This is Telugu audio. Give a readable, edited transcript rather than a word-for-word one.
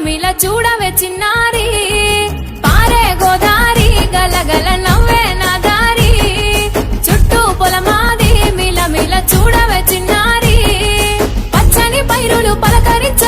మిల చూడవే చిన్నారి పారే గోదారి గలగల నవ్వే నా దారి చుట్టూ పొలమాది మిల మిల చూడవే చిన్నారి పచ్చని పైరులు పలకరించ